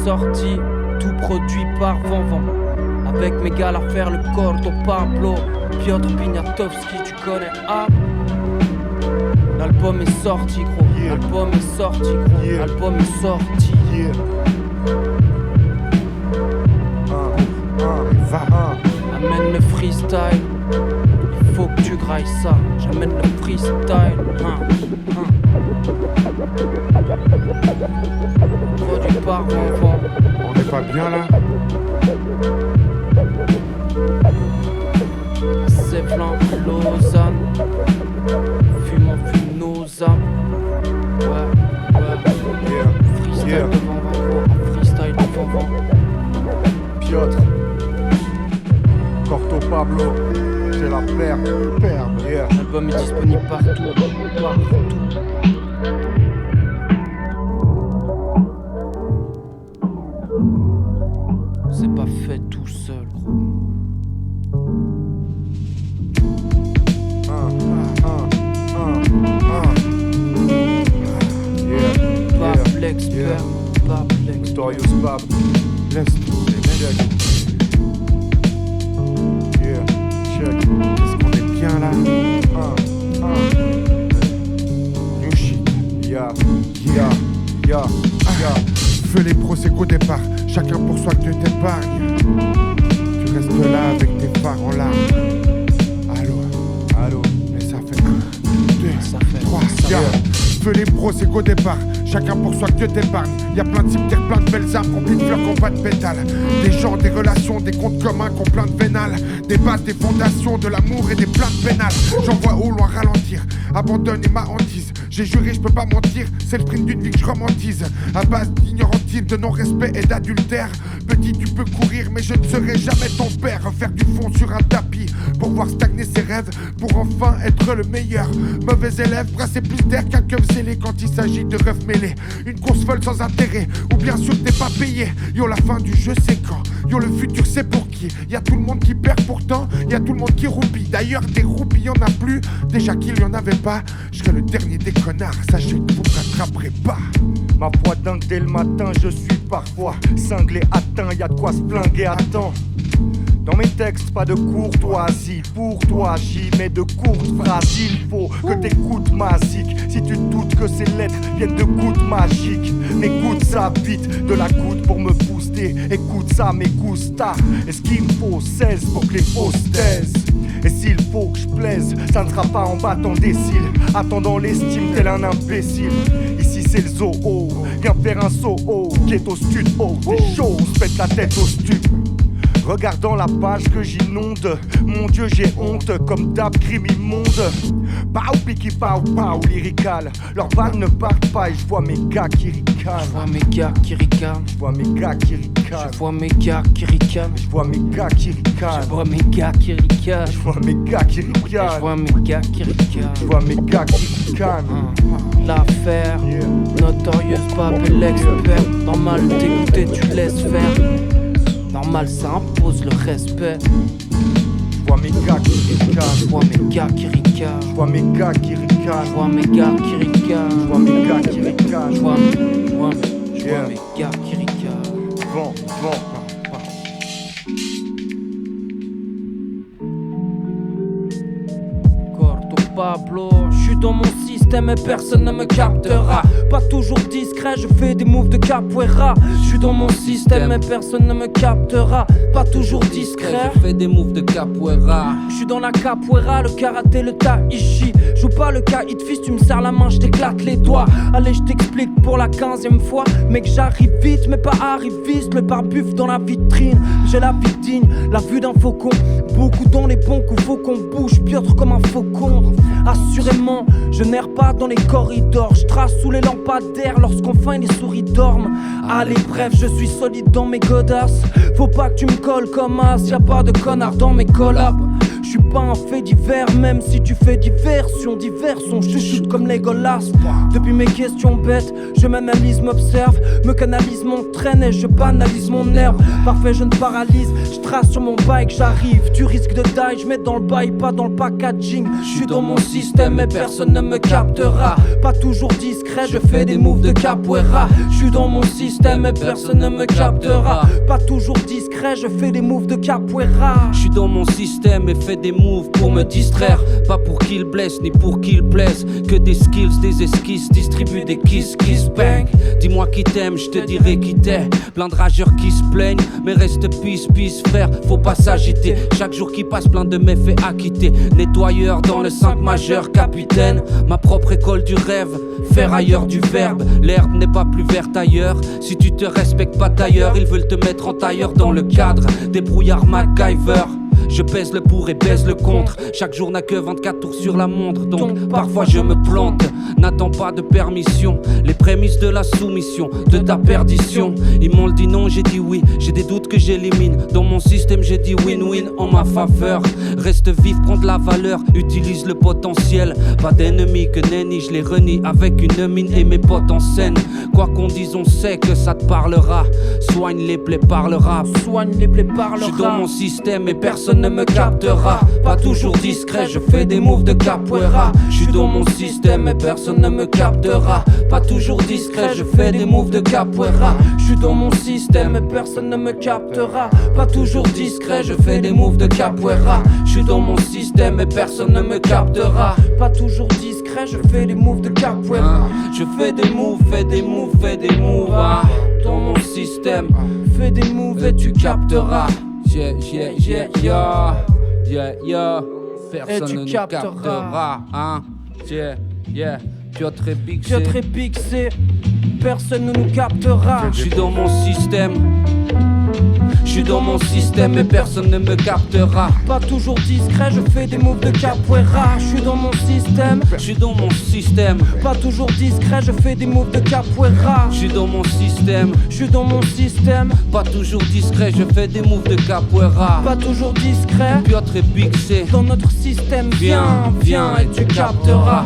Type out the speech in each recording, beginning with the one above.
sorti, tout produit par Vanvan. Avec mes gars à faire le Corto Pablo, Piotr Piniatowski, tu connais, ah. L'album est sorti gros, Yeah. l'album est sorti gros, Yeah. l'album est sorti. Yeah. Va. Amène le freestyle, il faut que tu grailles ça. J'amène le freestyle, Produit par Vanvan. On n'est pas bien là? Sévlan, Lausanne. Fumons, fume nos âmes. Ouais. Yeah. Freestyle Yeah. devant Vanvan, freestyle devant Vanvan. Piotr. Corto Pablo. C'est la perbe. Yeah. L'album est disponible partout. C'est pas fait tout seul, gros. Yeah. Bab l'expert, Bab l'expert. Victorious Bab. Laisse check. Yeah. Check. Est-ce qu'on est bien là? New shit. Yeah. Feu les prosecco départ. Chacun pour soi que Dieu t'épargne. Tu restes là avec tes phares en larmes. Allô. Mais ça fait 1, 2, Ça fait 3, ça. Feu les pros, c'est qu'au départ. Chacun pour soi que Dieu t'épargne. Y'a plein de cimetières, plein de belles âmes, remplis de fleurs qui ont pas de pétales. Des gens, des relations, des comptes communs qui ont plein de vénales. Des bases, des fondations, de l'amour et des plaintes pénales. J'en vois au loin ralentir, abandonner ma hantise. J'ai juré, je peux pas mentir, c'est le sprint d'une vie que je romantise. À base d'ignorantisme, de non-respect et d'adultère. Petit, tu peux courir, mais je ne serai jamais ton père. Faire du fond sur un tapis pour voir stagner ses rêves, pour enfin être le meilleur. Mauvais élève, brasser plus d'air qu'un keuf zélé quand il s'agit de refs mêlés. Une course folle sans intérêt, ou bien sûr t'es pas payé. Yo, la fin du jeu c'est quand? Yo, le futur c'est pour qui? Y'a tout le monde qui perd pourtant, y'a tout le monde qui roupille. D'ailleurs, des roupies y'en a plus, déjà qu'il y en avait pas. Je serai le dernier des connards, sachez que vous me rattraperez pas. Ma foi dingue dès le matin, je suis parfois cinglé, atteint, y'a de quoi se flinguer à temps. Dans mes textes, pas de courtoisie, pour toi j'y mets de courtes phrases. Il faut que t'écoutes ma zik. Si tu doutes que ces lettres viennent de gouttes magiques, n'écoute ça vite, de la goutte pour me booster. Écoute ça, mes gustas. Est-ce qu'il me faut 16 pour que les fausses taisent? Et s'il faut que je plaise, ça ne sera pas en battant des cils, attendant l'estime tel un imbécile. Ici c'est le zoo, viens faire un saut, qui est au studio. Des choses pètent la tête au stup. Regardant la page que j'inonde, mon Dieu j'ai honte, comme d'hab crime immonde. Pau piki pau pau lyrical, leurs balles ne partent pas et je vois mes gars qui ricanent. Je vois mes gars qui ricanent, Je vois mes gars qui ricanent. je vois mes gars qui ricanent, Je vois mes gars qui ricanent. je vois mes gars qui ricanent, Je vois mes gars qui je ricanent. vois mes gars qui ricanent. Je vois mes gars qui ricanent. L'affaire, Yeah. Notorious Bab et l'expert. Normal d'écouter, tu laisses faire. Normal, ça impose le respect. Je vois mes gars qui ricanent. Je vois mes gars qui ricanent, Je vois mes gars qui je ricanent. vois mes gars qui ricanent, Je vois mes gars qui ricanent. je vois Yeah. mes gars qui ricanent. Vent. Corto Pablo, je suis dans mon système et personne ne me captera. Pas toujours discret, je fais des moves de capoeira. Je suis dans mon système et personne ne me captera. Pas toujours discret, Je fais des moves de capoeira. je suis dans la capoeira, le karaté, le taïchi. Joue pas le kite fist, tu me serres la main, je t'éclate les doigts. Allez, je t'explique pour la 15e fois. Mec, j'arrive vite, mais pas arriviste. Le pare-buff dans la vitrine, j'ai la vie digne, la vue d'un faucon. Beaucoup dans les bons coups, faut qu'on bouge, Piotr comme un faucon. Assurément, je n'erre pas dans les corridors. Je trace sous les lampadaires lorsqu'enfin les souris dorment. Allez, bref, je suis solide dans mes godasses. Faut pas que tu me colles comme as, y'a pas de connard dans mes collabs. Je Je suis pas un fait divers, même si tu fais diversion. Diversion, je chute comme Legolas. Depuis mes questions bêtes, je m'analyse, m'observe, me canalise, m'entraîne et je banalise mon herbe. Parfait, je ne paralyse, je trace sur mon bike, j'arrive. Tu risques de die, je mets dans le bail, pas dans le packaging. Je suis dans mon système et personne ne me captera. Pas toujours discret, je fais des moves de capoeira. Je suis dans mon système et personne ne me captera. Pas toujours discret, je fais des moves de capoeira. Je suis dans mon système et fais des moves pour me distraire. Pas pour qu'il blesse ni pour qu'il plaise. Que des skills, des esquisses, distribue des kiss bang. Dis-moi qui t'aime, je te dirai qui t'es. Plein de rageurs qui se plaignent, mais reste peace frère, faut pas s'agiter. Chaque jour qui passe, plein de méfaits acquittés. Nettoyeur dans le 5 majeur, capitaine. Ma propre école du rêve, ferrailleur du verbe. L'herbe n'est pas plus verte ailleurs. Si tu te respectes pas tailleur, ils veulent te mettre en tailleur dans le cadre des brouillards MacGyver. Je pèse le pour et baise le contre. Chaque jour n'a que 24 tours sur la montre. Donc parfois je me plante. N'attends pas de permission. Les prémices de la soumission, de ta perdition. Ils m'ont dit non, j'ai dit oui. J'ai des doutes que j'élimine. Dans mon système j'ai dit win-win en ma faveur. Reste vif, prends de la valeur. Utilise le potentiel. Pas d'ennemis que nenni, je les renie avec une mine et mes potes en scène. Quoi qu'on dise, on sait que ça te parlera. Soigne les plaies par le rap. Soigne les plaies par le rap. Je suis dans mon système et personne ne me captera. Pas toujours discret, je fais des moves de capoeira. Je suis dans mon système et personne ne me captera. Pas toujours discret, je fais des moves de capoeira. Je suis dans mon système et personne ne me captera. Pas toujours discret, je fais des moves de capoeira. Je suis dans mon système et personne ne me captera. Pas toujours discret, je fais des moves de capoeira. Je fais des moves, fais des moves, fais des moves. Dans mon système, fais des moves et tu capteras. Personne ne nous captera, hein. Piotr et Pixé, personne ne nous captera. Je suis dans mon système. Je suis dans mon système et personne ne me captera. Pas toujours discret, je fais des moves de capoeira. Je suis dans mon système. Je suis dans mon système. Pas toujours discret, je fais des moves de capoeira. Je suis dans mon système. Je suis dans mon système. Pas toujours discret, je fais des moves de capoeira. Pas toujours discret. Piotr et Pixé. Dans notre système, viens et tu capteras.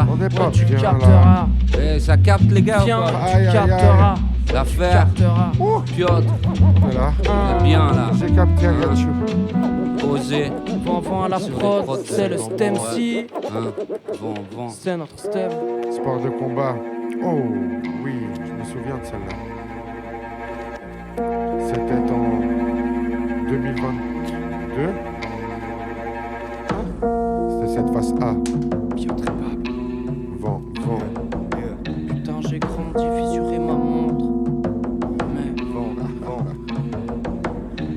On n'est pas tu bien capteras. Là. Ça capte les gars. Viens, Aïe, tu aïe, capteras. L'affaire. Piotr. Voilà. On est bien là. J'ai capté, regarde-tu. Posé. Vent à la prod, c'est le stem si. Vent. C'est notre stem. Sport de combat. Oh oui, je me souviens de celle-là. C'était en 2022. C'était cette face A. Vent. Putain, j'ai grandi, fissuré ma montre.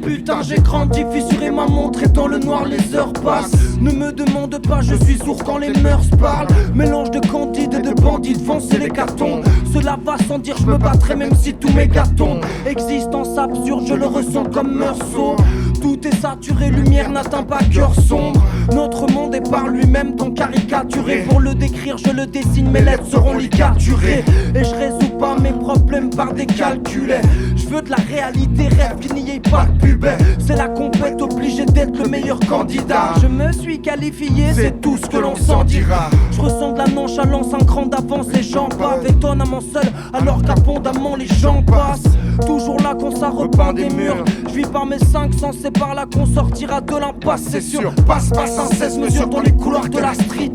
Mais putain, j'ai grandi, fissuré ma montre et dans le noir les heures passent. Ne me demande pas, je suis sourd quand les mœurs parlent. Mélange de candide et de bandits devant c'est les cartons. Cela va sans dire, je me battrai même si tous mes gâtons. Existence absurde, je le ressens comme meursault. Tout est saturé, lumière n'atteint pas cœur sombre. Notre monde est par lui-même donc caricaturé. Pour le décrire, je le dessine, mes lettres seront ligaturées. Et je résous pas mes problèmes par des calculets. Je veux de la réalité, rêve qu'il n'y ait pas de pubais. C'est la compète, obligé d'être le meilleur candidat. Je me suis qualifié, c'est tout ce que l'on s'en dira. Je ressens de la nonchalance, un cran d'avance, les gens bavent. Étonnamment seul, alors qu'abondamment les gens passent. Toujours là quand ça repeint des murs. Je vis par mes 5 sens, c'est par là qu'on sortira de l'impasse, c'est sûr. Passe sans cesse, mesure dans les couloirs de la street.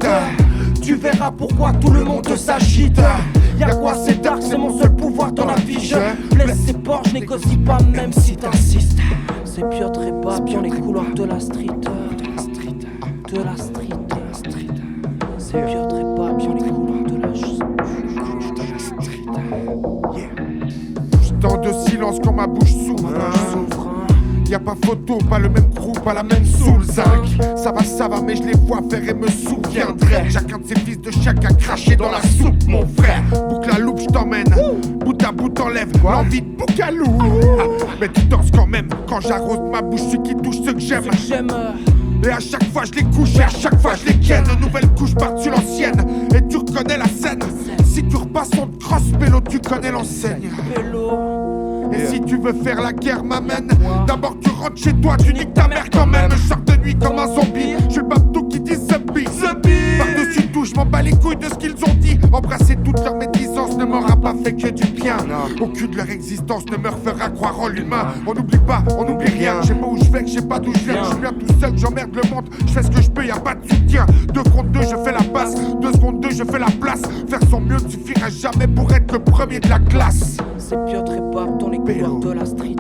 Tu verras pourquoi tout le monde s'agite. Y'a quoi, c'est dark, c'est mon seul pouvoir dans la vie. Je laisse ces portes, je négocie pas même si t'insistes. C'est Piotr et Bab dans les couloirs de la street. De la street. C'est Piotr et Bab dans les couloirs de la street. Tant de silence quand ma bouche s'ouvre. Y'a pas photo, pas le même crew, pas la même soul. Ça va, mais je les vois faire et me souviendrai. Chacun de ces fils de chaque a craché dans la soupe, mon frère. Boucle la loupe, je t'emmène. Bout à bout, t'enlèves l'envie de boucalou. Mais tu danses quand même. Quand j'arrose ma bouche, ce qui touche ceux que j'aime. Et à chaque fois je les couche et à chaque fois je les ken. Une nouvelle couche par-dessus l'ancienne. Et tu reconnais la scène. Si tu repasses on te crosse, Pélo, tu connais l'enseigne. Pélo, Et si tu veux faire la guerre, m'amène. D'abord tu rentres chez toi, tu niques ta mère quand même. Je sors de nuit comme un zombie. Je suis le babtou qui dit zombie. Par-dessus tout, je m'en bats les couilles de ce qu'ils ont dit. Embrasser toute leur médisance ne m'aura pas fait que du bien. Aucune de leur existence ne me fera croire en l'humain. On n'oublie pas, on n'oublie rien. Je sais pas où je vais, je sais pas d'où je viens. Je viens tout seul, j'emmerde le monde. Je fais ce que je peux, y a pas de soutien. 2 contre 2, je fais la passe. 2 secondes 2, je fais la place. Faire son mieux ne suffira jamais pour être le premier de la classe. C'est Piotr et Bab dans les couleurs de la street.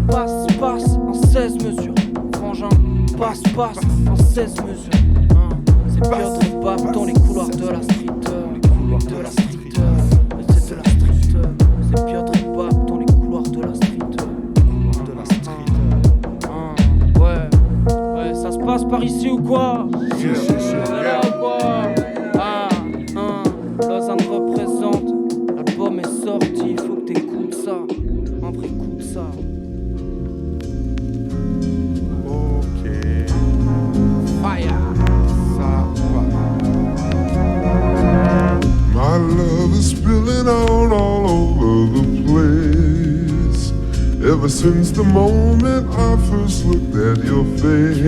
Passe en 16 mesures. Frangin, passe en 16 mesures. C'est Piotr et Bab dans les couloirs de la street. De la street. C'est de la street. C'est Piotr et Bab dans les couloirs de la street. De la street. Ouais, ça se passe par ici ou quoi? Là ou quoi? Lausanne représente. L'album est sorti, faut que t'écoutes ça. Un vrai coup de ça. My love is spilling out all over the place. Ever since the moment I first looked at your face.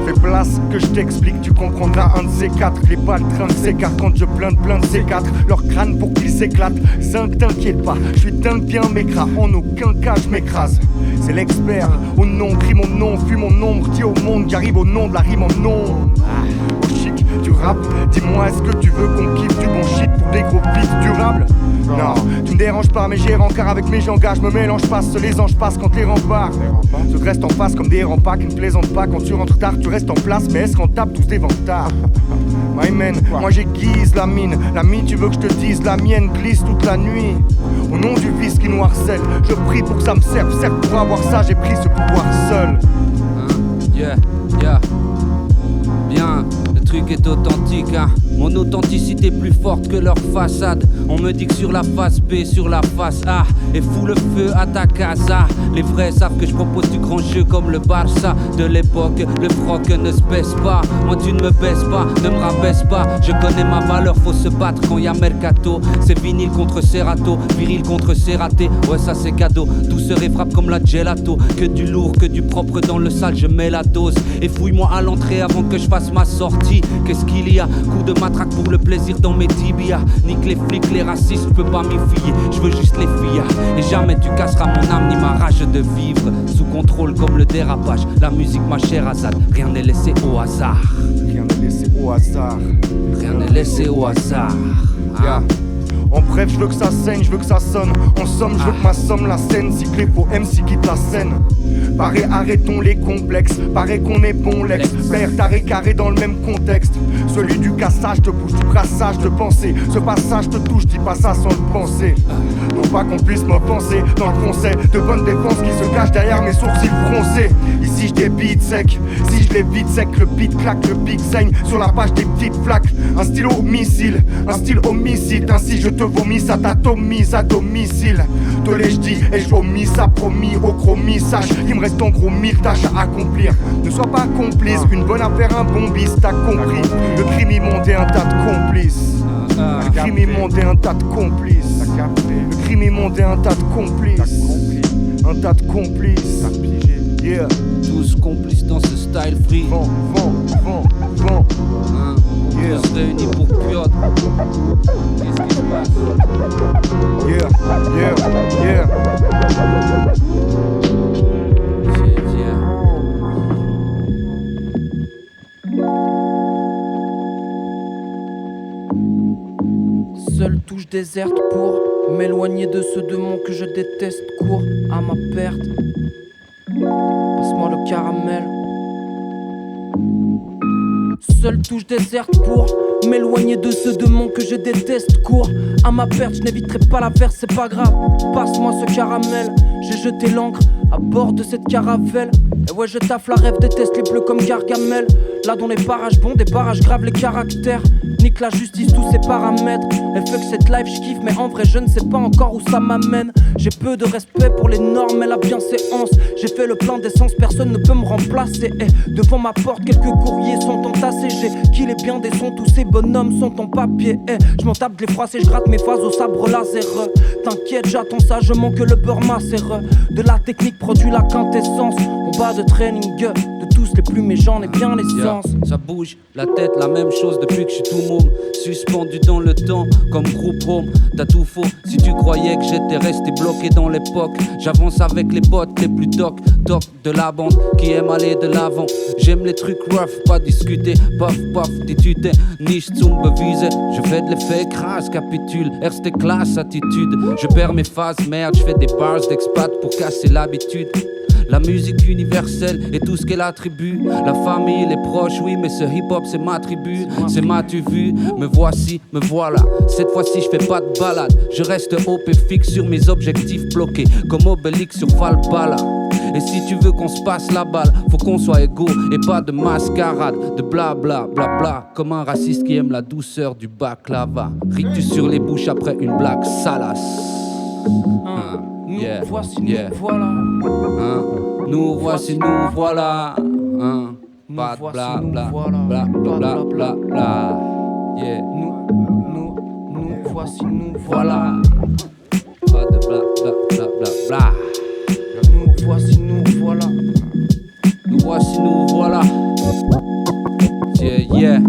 Fais place que je t'explique, tu comprendras un de ces quatre. Les balles traînent s'écartent quand je blinde ces quatre. Leur crâne pour qu'ils s'éclatent. Zinc, t'inquiète pas, je suis dingue bien m'écras. En aucun cas je m'écrase. C'est l'expert, au nom, crie mon nom, fuis mon ombre, dis au monde, j'arrive au nom de la rime en nom. Au chic, tu rappes, dis-moi est-ce que tu veux qu'on kiffe du bon shit pour des gros beats durables? Non, tu me déranges pas mais j'ai rencard avec mes jangas, je me mélange pas, les anges passent quand les remparts se dressent en face comme des remparts qui ne plaisantent pas. Quand tu rentres tard, tu restes en place, mais est-ce rentable tous des vantards? My man, moi j'aiguise la mine, tu veux que je te dise, la mienne glisse toute la nuit. Au nom du vice qui nous harcèle, je prie pour que ça me serve, certes pour avoir ça, j'ai pris ce pouvoir seul. Yeah. Bien, le truc est authentique, hein. Mon authenticité plus forte que leur façade. On me dit que sur la face B, sur la face A, et fous le feu à ta casa. Les vrais savent que je propose du grand jeu comme le Barça de l'époque. Le froc ne se baisse pas, moi tu ne me baisses pas, ne me rabaisse pas. Je connais ma valeur, faut se battre quand y a mercato. C'est vinyle contre Serato, viril contre Serraté. Ouais ça c'est cadeau, douceur et frappe comme la gelato. Que du lourd, que du propre dans le sale, je mets la dose. Et fouille-moi à l'entrée avant que je fasse ma sortie. Qu'est-ce qu'il y a? Coup de matraque pour le plaisir dans mes tibias. Nique les flics, les racistes, je peux pas m'y fier. Je veux juste les filles. Et jamais tu casseras mon âme ni ma rage de vivre. Sous contrôle comme le dérapage. La musique ma chère Azad. Rien n'est laissé au hasard. Rien n'est laissé au hasard. Rien n'est laissé au hasard. En bref, je veux que ça saigne, je veux que ça sonne. En somme, je veux que ma somme la scène. Cyclé pour MC quitte la scène. Pareil, arrêtons les complexes. Pareil qu'on est bon l'ex. Père, taré, carré dans le même contexte. Celui du cassage de bouche, du brassage de pensée. Ce passage te touche, dis pas ça sans le penser. Non pas qu'on puisse m'offenser dans le conseil de bonne défense qui se cache derrière mes sourcils froncés. Ici je débite sec, si je les vide sec, le beat claque, le pic saigne sur la page des petites flaques. Un stylo missile, un style homicide. Ainsi je te vomis, ça t'atomise à domicile. Te l'ai-je dit et je vomis, ça promis au chromie. Sache, il me reste en gros 1000 tâches à accomplir. Ne sois pas complice, une bonne affaire, un bon bis, t'as compris. Le crime y montait un tas de complices. Le crime y montait un tas de complices. Le crime y montait un tas de complices. Un tas de complices. Yeah. Tous complices dans ce style free. Vent. Yeah. Tous réunis pour Piotr. Qu'est-ce qui se passe? Yeah. Seule touche déserte pour m'éloigner de ce démon que je déteste. Cours à ma perte. Passe-moi le caramel. Seule touche déserte pour m'éloigner de ce démon que je déteste. Cours à ma perte, je n'éviterai pas la verse, c'est pas grave. Passe-moi ce caramel. J'ai jeté l'encre à bord de cette caravelle. Et ouais, je taffe la rêve, déteste les bleus comme Gargamel. Là dans les barrages bons, des barrages graves les caractères. Nique la justice, tous ses paramètres. Et fait que cette life j'kiffe, mais en vrai je ne sais pas encore où ça m'amène. J'ai peu de respect pour les normes et la bienséance. J'ai fait le plein d'essence, personne ne peut me remplacer. Et devant ma porte, quelques courriers sont entassés. J'ai qu'il est bien des sons, tous ces bonhommes sont en papier. Et je m'en tape de les froisser, je gratte mes phases au sabre laser. T'inquiète, j'attends sagement que le beurre macère. De la technique produit la quintessence. On bat de training, de tous les plumes, mais j'en ai bien l'essence. Ça bouge, la tête, la même chose depuis que je suis tout môme. Suspendu dans le temps, comme groupe home. T'as tout faux, si tu croyais que j'étais resté bloqué dans l'époque. J'avance avec les potes les plus toc de la bande qui aiment aller de l'avant. J'aime les trucs rough, pas discuter. Paf, paf, titute, nicht zum beweisen. Je fais de l'effet crasse, capitule, erste classe, attitude. Je perds mes phases, merde, je fais des bars d'expat pour casser l'habitude. La musique universelle et tout ce qu'elle attribue. La famille, les proches, oui, mais ce hip-hop c'est ma tribu. C'est m'as-tu vu, me voici, me voilà. Cette fois-ci je fais pas de balade. Je reste haut et fixe sur mes objectifs bloqués comme Obélix sur Valhalla. Et si tu veux qu'on se passe la balle, faut qu'on soit égaux et pas de mascarade, de bla bla bla bla. Comme un raciste qui aime la douceur du baklava. Rictus sur les bouches après une blague salace. Nous voici, nous voilà. Nous voici, nous voilà. Pas de bla bla bla bla bla bla. Yeah. Nous voici, nous voilà. Pas de bla bla bla bla bla. Nous voici, nous voilà. Nous voici, nous voilà. Yeah, yeah.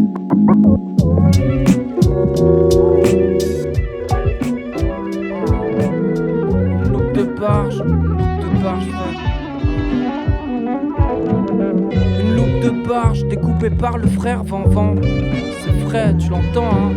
Une loupe de barge découpée par le frère Van. C'est frais, tu l'entends, hein?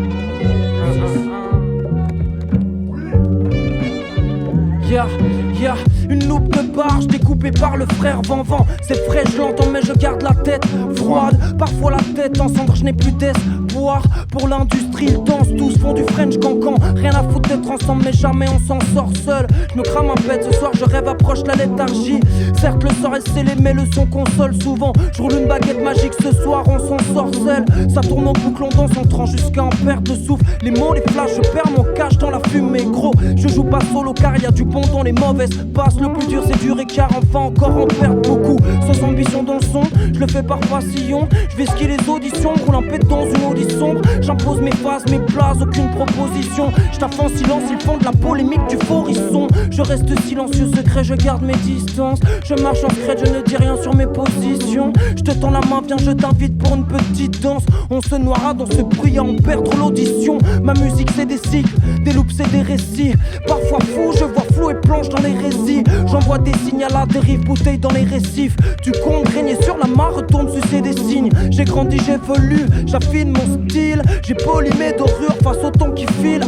Une loupe de barge découpée par le frère Van. C'est frais, je l'entends, mais je garde la tête froide. Parfois la tête en cendre, je n'ai plus d'espoir. Pour l'industrie, ils dansent, tous font du French cancan. Rien à foutre d'être ensemble, mais jamais on s'en sort seul. Je me crame un bête, ce soir je rêve, approche la léthargie. Certes, le sort est scellé, mais le son console souvent. Je roule une baguette magique, ce soir on s'en sorcelle. Ça tourne en boucle, on danse, on tranche jusqu'à en perte de souffle. Les mots, les flashs, je perds mon cash dans la fumée, gros. Je joue pas solo car y a du bon dans les mauvaises passes. Le plus dur c'est durer car enfin encore en perdre beaucoup. Sans ambition dans le son, je le fais par passion. Je vais skier les auditions, roule un pet dans une audi sombre. J'impose mes phases, mes places, aucune proposition. Je tape en silence, ils font de la polémique, du faurisson. Je reste silencieux, secret, je garde mes distances. Je marche en secret, je ne dis rien sur mes positions. Je te tends la main, viens, je t'invite pour une petite danse. On se noiera dans ce bruit à en perdre l'audition. Ma musique c'est des cycles, des loops c'est des récits. Parfois fou, je vois flou et plonge dans les récits. J'envoie des signes à la dérive, bouteille dans les récifs. Tu comptes régner sur la mare, retourne sucer des signes. J'ai grandi, j'évolue, j'affine mon style. J'ai poli mes dorures face au temps qui file.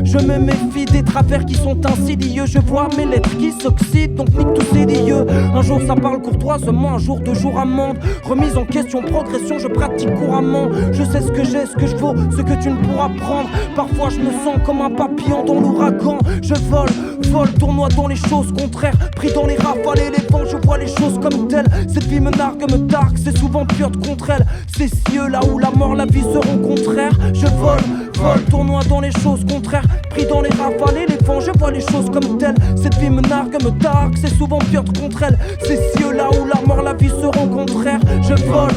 Je me méfie des travers qui sont insidieux. Je vois mes lettres qui s'oxydent, donc nique tous ces dieux. Un jour ça parle courtoisement, un jour, 2 jours amende. Remise en question, progression, je pratique couramment. Je sais ce que j'ai, ce que je vaux, ce que tu ne pourras prendre. Parfois je me sens comme un papillon dans l'ouragan. Je vole, tournoie dans les choses contraires. Pris dans les rafales et les vents, je vois les choses comme telles. Cette vie me nargue, me targue, c'est souvent pire contre elle. Ces cieux là où la mort, la vie seront contraires. Je vole, tournoie dans les choses contraires. Pris dans les rafales et les vents, je vois les choses comme telles. Cette vie me nargue, me targue, c'est souvent pire contre elle. Ces cieux là où la mort, la vie seront contraires. Je vole,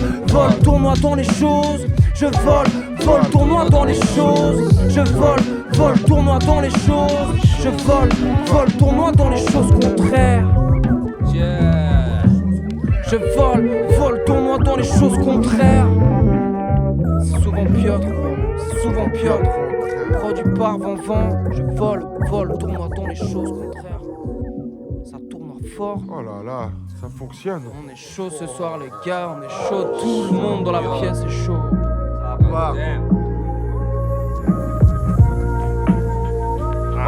tournoie dans les choses. Je vole, tournoie dans les choses. Je vole, tournoie dans les choses. Je vole, tournoie dans les choses contraires. Yeah. Je vole, tournoie dans les choses contraires. C'est souvent Piotr, c'est souvent Piotr. Produit par Van. Je vole, tournoie dans les choses contraires. Ça tourne fort. Oh là là, ça fonctionne. On est chaud ce soir les gars, on est chaud. Tout le monde dans la pièce est chaud. Ça part.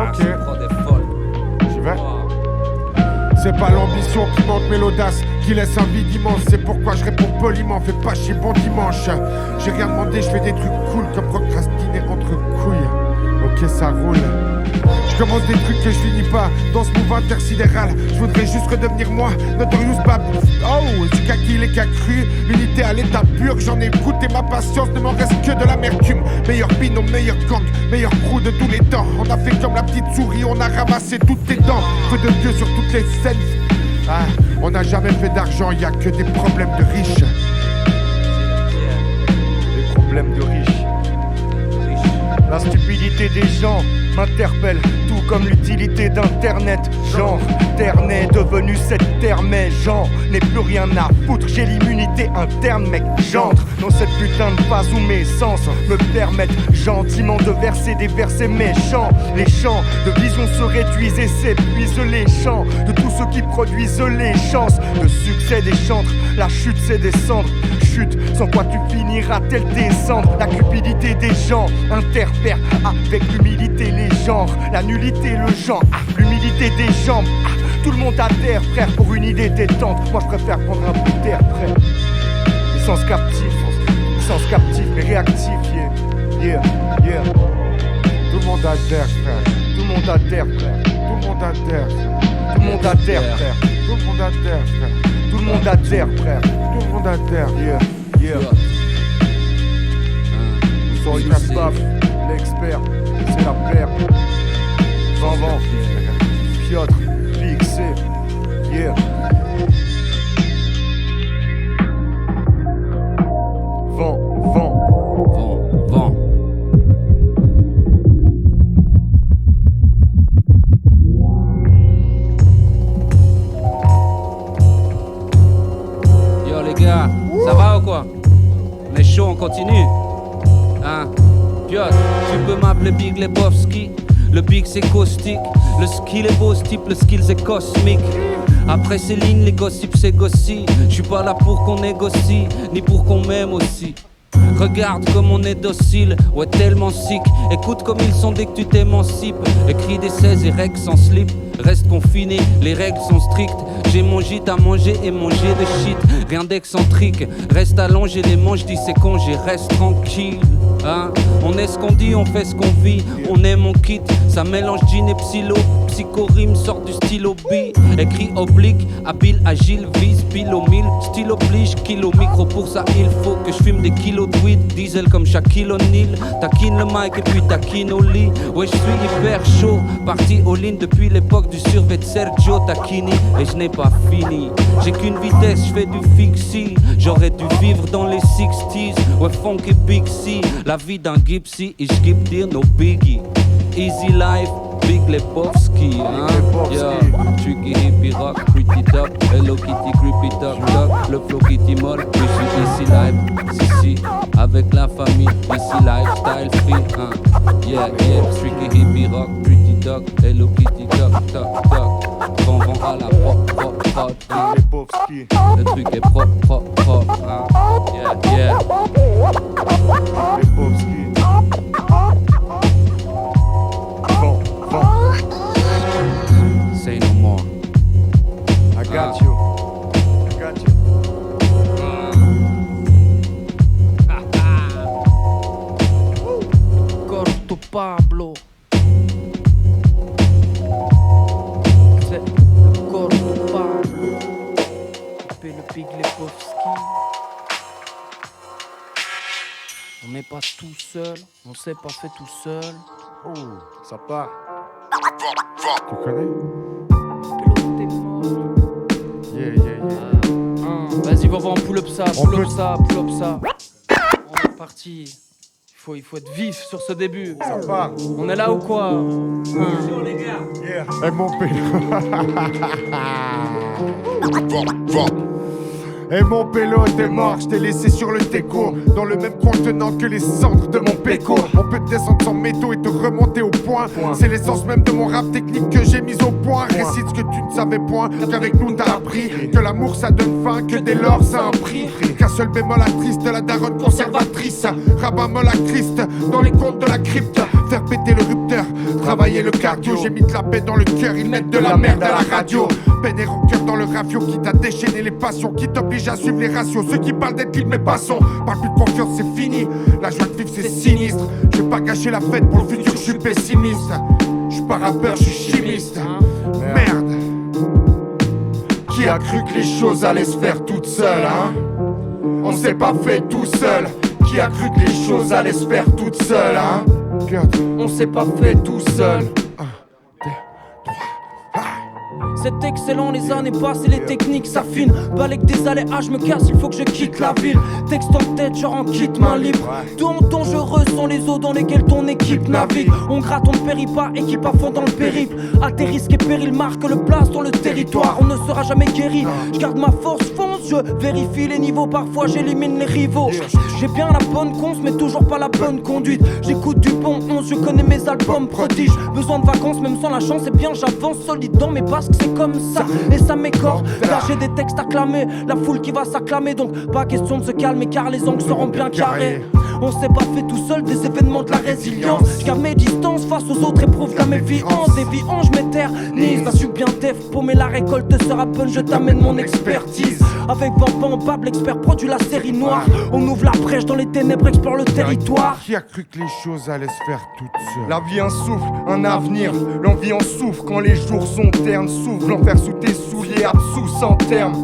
Ok. J'y vais. C'est pas l'ambition qui manque mais l'audace qui laisse un vide immense. C'est pourquoi je réponds poliment, fais pas chier bon dimanche. J'ai rien demandé, je fais des trucs cool comme procrastiner entre couilles. Ok ça roule. Je commence des trucs que je finis pas dans ce mouvement intersidéral. Je voudrais juste redevenir moi, Notorious Bab. Oh, du kaki les cas crus, l'unité à l'état pur. J'en ai goûté ma patience, ne m'en reste que de l'amertume. Meilleur binôme, meilleur gang, meilleur crew de tous les temps. On a fait comme la petite souris, on a ramassé toutes tes dents. Feu de Dieu sur toutes les scènes. Ah, on n'a jamais fait d'argent, y a que des problèmes de riches. Des problèmes de riches. La stupidité des gens m'interpelle, tout comme l'utilité d'internet. Genre, terre n'est devenu cette terre, mais j'en n'ai plus rien à foutre. J'ai l'immunité interne, mec, j'entre dans cette putain de phase où mes sens me permettent gentiment de verser des versets méchants. Les champs de vision se réduisent et s'épuisent les champs de tous ceux qui produisent les chances de succès des chantres. La chute c'est des cendres, chute sans quoi tu finiras tel descendre. La cupidité des gens interfère avec l'humilité, les genres, la nullité, le genre, l'humilité des jambes. Tout le monde adhère, frère, pour une idée détente. Moi je préfère prendre un peu d'air, frère. Essence captif, mais réactif, yeah. Tout le monde adhère, frère. Tout le monde adhère, frère. Tout le monde adhère. Tout le monde adhère, frère. Tout le monde adhère, frère. Tout le monde adhère, frère. Tout le monde adhère. Yeah. Ils sont incapables, l'expert, c'est la paire. Vent, Piotr, PXC, yeah. Vent. Yo les gars, ça va ou quoi? On est chaud, on continue. Hein? Piotr, tu peux m'appeler Big Lebowski. Le big c'est caustique, le skill est beau, ce type, le skill c'est cosmique. Après ces lignes, les gossips c'est gossi. J'suis pas là pour qu'on négocie, ni pour qu'on m'aime aussi. Regarde comme on est docile, ouais tellement sick. Écoute comme ils sont dès que tu t'émancipes. Écrit des 16 et règles sans slip. Reste confiné, les règles sont strictes. J'ai mon gîte à manger et manger de shit. Rien d'excentrique, reste allongé les manches, dis c'est congé, reste tranquille. Hein? On est ce qu'on dit, on fait ce qu'on vit. On aime, on quitte, ça mélange jean et psylo. Psychorime sort du stylo B. Écrit oblique, habile, agile, vise, pile au mille. Style oblige, kilo micro pour ça il faut que je fume des kilos de weed. Diesel comme Shaquille O'Neal. Taquine le mic et puis taquine au lit. Ouais je suis hyper chaud, parti all-in depuis l'époque du survêt de Sergio Tacchini. Et je n'ai pas fini, j'ai qu'une vitesse, je fais du fixie. J'aurais dû vivre dans les 60s. Ouais funky Big C, la vie d'un gypsy. Et je gib dire no biggie. Easy life, Big Lebowski, hein? Yeah. Tricky hippie rock, pretty top, Hello Kitty creepy top top, le flow kitty molle, je suis ici live, si, avec la famille, ici lifestyle free, hein? Yeah, tricky hippie rock, pretty dog, Hello Kitty top top top, vent à la propre, le truc est propre, hein? Yeah. Say no more. I got you. Corto Pablo. C'est le Corto Pablo. Et le Big Lebowski. On n'est pas tout seul, on s'est pas fait tout seul. Oh, ça part. Tu connais? Pilote est mort. Yeah. Vas-y, va voir, on pull up ça. On est parti. Il faut être vif sur ce début. Ça part. On est là ou quoi? Les gars. Yeah. Eh mon pélo. Et mon pélo t'es mort, je t'ai laissé sur le déco. Dans le même contenant que les cendres de mon péco. On peut te descendre sans métaux et te remonter au point. C'est l'essence même de mon rap technique que j'ai mise au point. Récite ce que tu ne savais point, qu'avec nous t'as appris que l'amour ça donne faim, que dès lors ça a un prix. Qu'un seul bémol attriste, la daronne conservatrice. Rabat molle à Christ, dans les contes de la crypte. Faire péter le rupteur, travailler le cardio. J'ai mis de la paix dans le cœur, ils mettent de la merde à la radio. Peine et rancœur dans le ravio qui t'a déchaîné les passions, qui t'oblige à suivre les ratios. Ceux qui parlent d'être libres mais passons. Parle plus de confiance, c'est fini. La joie de vivre c'est sinistre. Je vais pas gâcher la fête pour le futur, je suis pessimiste. Je suis pas rappeur, je suis chimiste. Merde. Qui a cru que les choses allaient se faire toutes seules, hein? On s'est pas fait tout seul. Qui a cru que les choses allaient se faire toutes seules, hein? On s'est pas fait tout seul. C'est excellent, les années passent et les techniques s'affinent. Balèque des aléas, je me casse, il faut que je quitte la ville. Texte en tête, je rends quitte main libre. Tourne dangereux sont les eaux dans lesquelles ton équipe navigue. On gratte, on ne périt pas, équipe à fond dans le périple. À tes risques et périls, marque le place dans le territoire. On ne sera jamais guéri, je garde ma force, fonce. Je vérifie les niveaux, parfois j'élimine les rivaux. J'ai bien la bonne conce, mais toujours pas la bonne conduite. J'écoute du bon 11, je connais mes albums prodiges. Besoin de vacances, même sans la chance, c'est bien, j'avance solide dans mes basques, c'est comme ça, et ça m'écorche. Car j'ai des textes à clamer, la foule qui va s'acclamer. Donc pas question de se calmer car les angles seront bien carrés. On s'est pas fait tout seul des événements de la résilience. J'garde mes distances face aux autres, éprouve la méfiance. Déviant, je m'éternise, t'as su bien def. Paumer la récolte sera bonne, je t'amène mon expertise. Avec Bamban, Bab, l'expert produit la série noire. On ouvre la brèche dans les ténèbres, explore le territoire. Qui a cru que les choses allaient se faire toutes seules? La vie un souffle, un avenir. L'envie en souffre quand les jours sont ternes. S'ouvre l'enfer sous tes souliers, absous sans terme.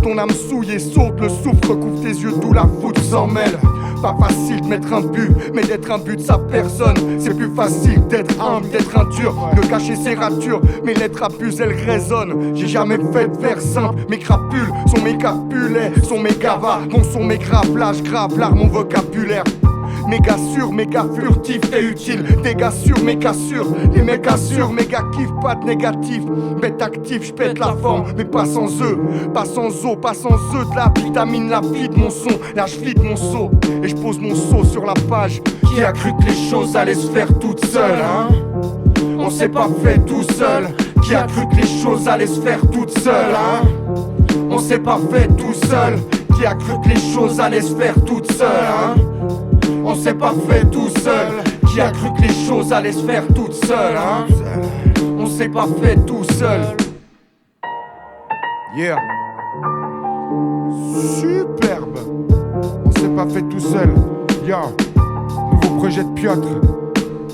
Ton âme souillée saute, le souffle recouvre tes yeux, d'où la foudre s'en mêle. Pas facile de mettre un but, mais d'être un but de sa personne. C'est plus facile d'être humble, d'être un dur, de cacher ses ratures. Mes lettres abusent, elles résonnent. J'ai jamais fait de vers simple. Mes crapules sont mes capulets, sont mes gavas. Mon son, mes graves, là j'grave l'art, mon vocabulaire. Méga sûr, méga furtif et utile. Dégâts sûrs, méga sûrs. Les mecs assurent, méga kiff, pas de négatif. Bête actif, j'pète la forme, mais pas sans eux. Pas sans eau, pas sans eux. De la vitamine, la vie de mon son. Là j'vide mon seau et j'pose mon seau sur la page. Qui a cru que les choses allaient se faire toutes seules, hein? On s'est pas fait tout seul. Qui a cru que les choses allaient se faire toutes seules, hein? On s'est pas fait tout seul. Qui a cru que les choses allaient se faire toutes seules, hein? On s'est pas fait tout seul. Qui a cru que les choses allaient se faire toutes seules, hein? On s'est pas fait tout seul. Yeah. Superbe. On s'est pas fait tout seul. Yo. Nouveau projet de Piotr.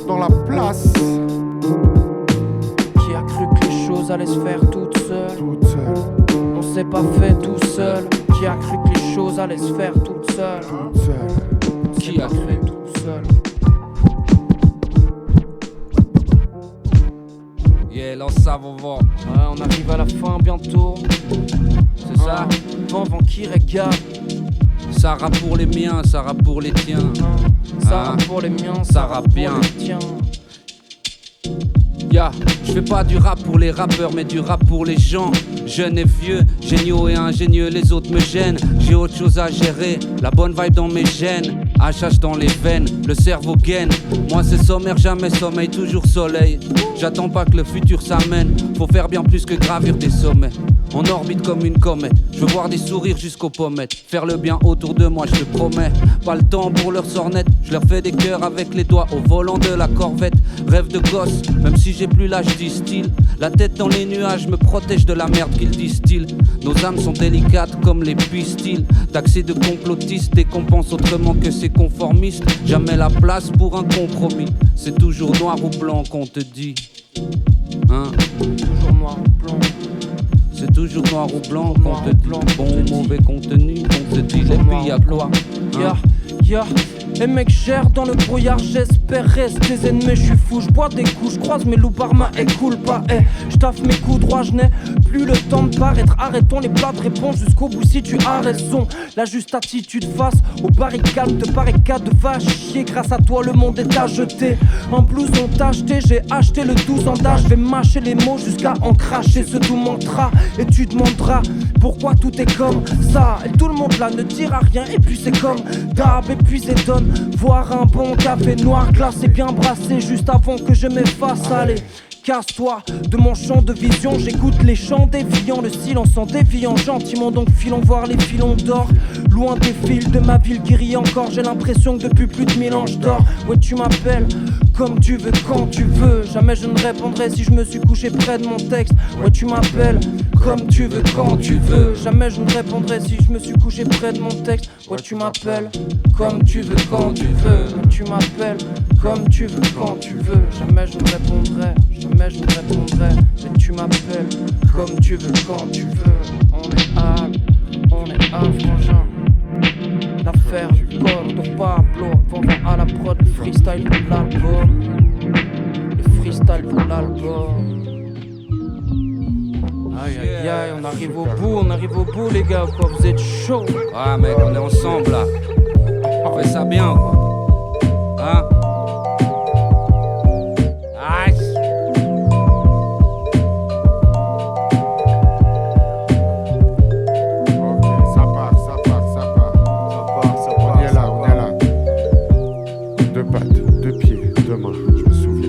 Dans la place. Qui a cru que les choses allaient se faire toutes seules? Toute seule. On s'est pas fait tout seul. Qui a cru que les choses allaient se faire toutes seules? Toute seule. Qui a cru tout seul? Yeah, là ça va voir. Ouais, on arrive à la fin bientôt. C'est ça? Vent qui regarde. Ça rappe pour les miens, ça rappe pour les tiens. Ça rappe pour les miens, ça rappe bien. pour les tiens. Yeah, je fais pas du rap pour les rappeurs, mais du rap pour les gens. Jeunes et vieux, géniaux et ingénieux, les autres me gênent. J'ai autre chose à gérer, la bonne vibe dans mes gènes. HH dans les veines, le cerveau gaine. Moi c'est sommaire, jamais sommeil, toujours soleil. J'attends pas que le futur s'amène. Faut faire bien plus que gravir des sommets. On orbite comme une comète. Je veux voir des sourires jusqu'aux pommettes. Faire le bien autour de moi, je te promets. Pas le temps pour leur sornette. Je leur fais des cœurs avec les doigts au volant de la corvette. Rêve de gosse, même si j'ai plus l'âge distille. La tête dans les nuages me protège de la merde qu'ils distillent. Nos âmes sont délicates comme les pistils. Taxés de complotistes et qu'on pense autrement que c'est conformiste. Jamais la place pour un compromis. C'est toujours noir ou blanc qu'on te dit. Hein? Toujours noir ou blanc. C'est toujours noir ou blanc qu'on te dit. Bon ou mauvais contenu qu'on te dit. Et puis y'a quoi? Yeah. Les mecs gèrent dans le brouillard, j'espère rester zen. Mais je suis fou, je bois des coups, je croise mes loups par ma écoule pas. J'taffe mes coups droits, je n'ai plus le temps de paraître. Arrêtons les plats de réponse jusqu'au bout si tu as raison. La juste attitude face aux barricades te barricade va chier. Grâce à toi le monde est à jeter. En blouson t'a acheté, j'ai acheté le 12 ans d'âge. Je vais mâcher les mots jusqu'à en cracher ce doux mantra. Et tu demanderas pourquoi tout est comme ça. Et tout le monde là ne dira rien et puis c'est comme d'hab. Et puis étonne voir un bon café noir glacé bien brassé juste avant que je m'efface. Allez, casse-toi de mon champ de vision. J'écoute les chants déviants, le silence en déviant gentiment. Donc filons voir les filons d'or. Loin des fils de ma ville qui rit encore. J'ai l'impression que depuis plus de 1000 ans je dors. Ouais tu m'appelles comme tu veux, quand tu veux. Jamais je ne répondrai si je me suis couché près de mon texte. Ouais, tu m'appelles comme tu veux, quand tu veux. Jamais je ne répondrai si je me suis couché près de mon texte. Ouais, tu m'appelles comme tu veux, quand tu veux. Ouais, tu m'appelles comme tu veux, quand tu veux. Jamais je ne répondrai, jamais je ne répondrai. Mais tu m'appelles comme tu veux, quand tu veux. On est frangin. L'affaire du Gordo Pablo. Vendant à la prod, le freestyle pour l'album. Le freestyle pour l'album. Aïe aïe aïe, on arrive au bout les gars, quoi, vous êtes chaud. Ah mec, on est ensemble là. On fait ça bien quoi. Hein? Aïe. Ça part. On est là. Deux pattes, deux pieds, deux mains, je me souviens.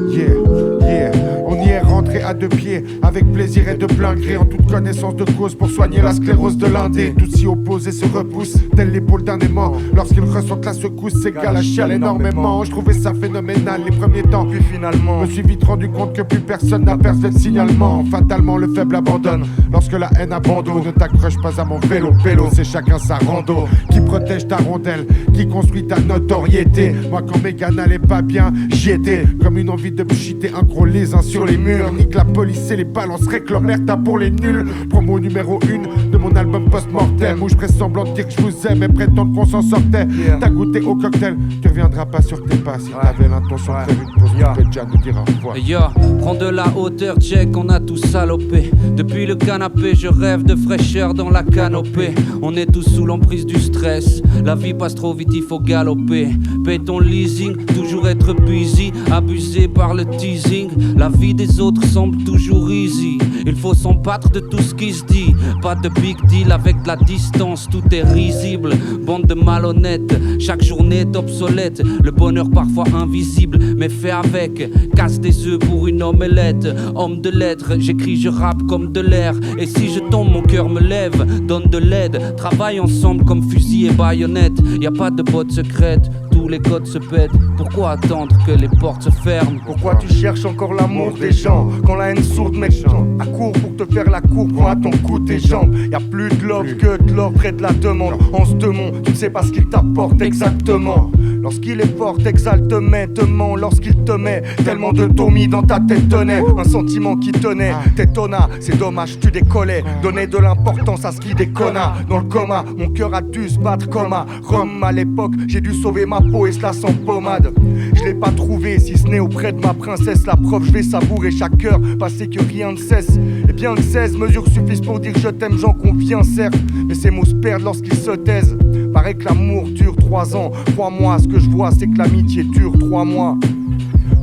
Yeah. On y est rentré à deux pieds, avec plaisir et de plein gré, en toute connaissance de cause pour soigner la sclérose de l'indé. Tous s'y opposent et se repoussent, telle l'épaule d'un aimant. Lorsqu'ils ressentent la secousse, ces gars la chialent énormément. Je trouvais ça phénoménal les premiers temps, puis finalement me suis vite rendu compte que plus personne n'a percé le signalement. Fatalement le faible abandonne, lorsque la haine abandonne. Ne t'accroche pas à mon vélo, c'est chacun sa rando. Qui protège ta rondelle, qui construit ta notoriété. Moi quand mes gars n'allaient pas bien, j'y étais. Comme une envie de pchiter un gros les uns sur les murs. Nique la police et les balances, réclame t'as pour les nuls. Promo numéro 1 de mon album post-mortem, où je ferais semblant de dire que je vous aime et prétendre qu'on s'en sortait. T'as goûté au cocktail, tu reviendras pas sur tes pas. Si t'avais l'intention de faire une pause, tu peux déjà nous dire au revoir. Yo, prends de la hauteur, check, on a tout salopé. Depuis le canapé, je rêve de fraîcheur dans la canopée. On est tous sous l'emprise du stress. La vie passe trop vite, il faut galoper. Paye ton leasing, toujours être busy. Abusé par le teasing. La vie des autres semble toujours easy. Il faut s'en battre de tout ce qui se dit. Pas de big deal avec la distance, tout est risible. Bande de malhonnêtes, chaque journée est obsolète. Le bonheur parfois invisible, mais fait avec. Casse des œufs pour une omelette. Homme de lettres, j'écris, je rappe comme de l'air. Et si je tombe, mon cœur me lève, donne de l'aide. Travaille ensemble comme fusil et baïonnette. Y a pas de botte secrète, tous les codes se pètent. Pourquoi attendre que les portes se ferment? Pourquoi tu cherches encore l'amour des gens quand la haine sourde mec à court pour te faire la cour, prends à ton cou tes jambes. Y'a plus de love que de l'offre et de la demande. En ce monde, tu ne sais pas ce qu'il t'apporte exactement. Lorsqu'il est fort, t'exaltement, te ment. Lorsqu'il te met tellement de tomis dans ta tête tenait un sentiment qui tenait. T'étonna, c'est dommage, tu décollais. Donnais de l'importance à ce qui déconna. Dans le coma, mon cœur a dû se battre comme à Rome. À l'époque, j'ai dû sauver ma peau et cela sans pommade. Je l'ai pas trouvé, si ce n'est auprès de ma princesse. La preuve, je vais savourer chaque heure, passer que rien ne cesse. Et bien que 16 mesures suffisent pour dire je t'aime, j'en conviens certes. Mais ces mots se perdent lorsqu'ils se taisent. Paraît que l'amour dure 3 ans. Crois-moi, ce que je vois c'est que l'amitié dure 3 mois.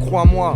Crois-moi.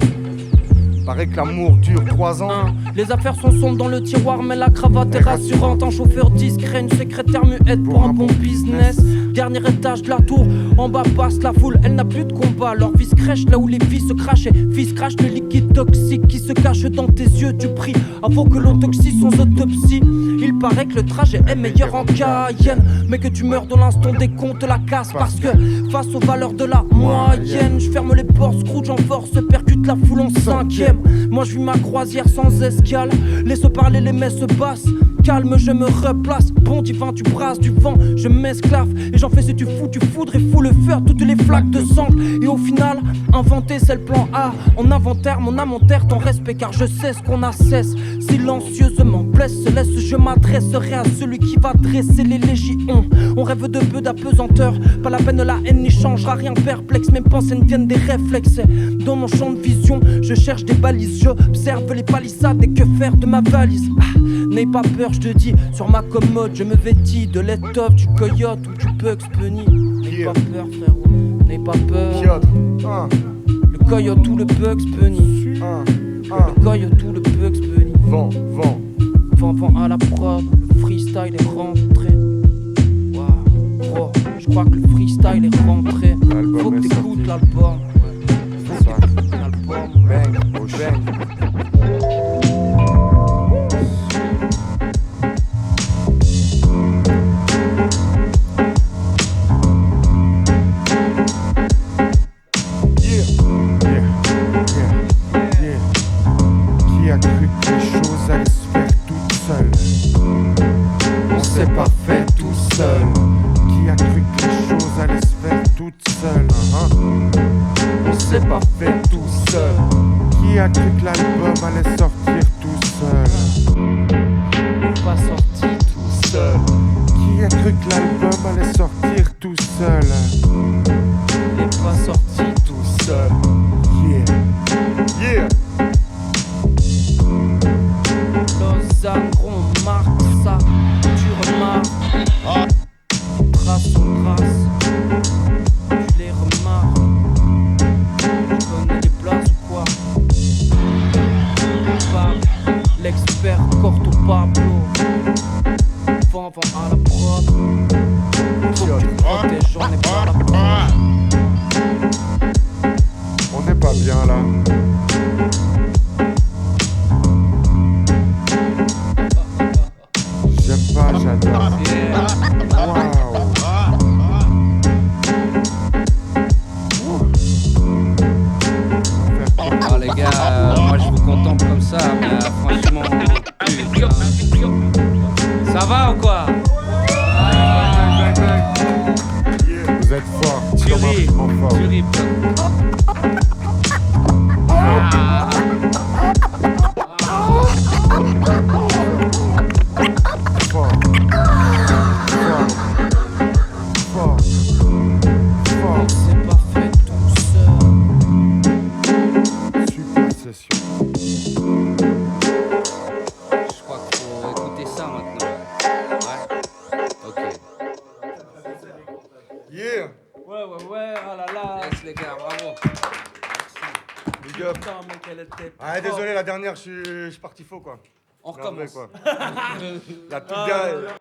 Paraît que l'amour dure 3 ans. Les affaires sont sombres dans le tiroir, mais la cravate est rassurante. Un chauffeur discret, une secrétaire muette pour un bon business. Dernier étage de la tour, en bas passe la foule. Elle n'a plus de combat, leur vie se crèche là où les vies se crachaient. Fils crache le liquide toxique qui se cache dans tes yeux. Tu pries avant que l'on toxie sans autopsie. Il paraît que le trajet est meilleur en Cayenne, mais que tu meurs de l'instant des comptes la casse. Parce que face aux valeurs de la moyenne, je ferme les portes, Scrooge en force, percute la foule en 5ème. Moi je vis ma croisière sans escale. Laisse parler les messes basses. Calme, je me replace. Bon divin, tu brasses du vent. Je m'esclave et j'en fais si tu fous. Tu foudres et fous le feu à toutes les flaques de sang. Et au final, inventer c'est le plan A. En inventaire, mon âme enterre ton respect. Car je sais ce qu'on a cesse. Silencieusement blesse, se laisse. Je m'adresserai à celui qui va dresser les légions. On rêve de peu d'apesanteur. Pas la peine, la haine n'y changera rien. Perplexe, mes pensées ne viennent des réflexes. Dans mon champ de vision, je cherche des balises. J'observe les palissades et que faire de ma valise. N'aie pas peur, je te dis, sur ma commode, je me vêtis de l'étoffe, du coyote ou du Bugs Bunny. N'aie pas peur, frérot, n'aie pas peur. Le coyote ou le Bugs Bunny. Le coyote ou le Bugs Bunny. Vent à la prod, le freestyle est rentré. Waouh, bro, je crois que le freestyle est rentré. Faut que t'écoutes l'album. Faut que t'écoutes l'album. Bang. s'est pas fait tout seul. Qui a cru que l'album allait sortir tout seul? Pas sorti Tout seul. Qui a cru que l'album allait sortir tout seul? Il est pas sorti Tout seul. Yeah. Yeah. Lausanne, on marque ça, tu remarques. Trace on trace, tu les remarques. Tu connais les places ou quoi? Par l'expert Corto Pablo. Vent à la prod. Faut que tu protèges, j'en ai pas la prod. On n'est pas bien là. J'aime pas, j'adore. Waouh. Oh les gars, moi je vous contemple comme ça, mais franchement, putain. Ça va ou quoi? Vous êtes fort. Tu ris, fort. tu ris. Fort. Fort. Fort. On s'est pas fait tout seul. Super session. Je crois qu'il faut écouter ça maintenant. Ouais. Ok. Yeah. Ouais, oh là là. Yes les gars, bravo. Big up. Putain, mec, elle était. Ah, désolé, la dernière, je suis parti faux quoi. On Merde, recommence. quoi. La toute dernière.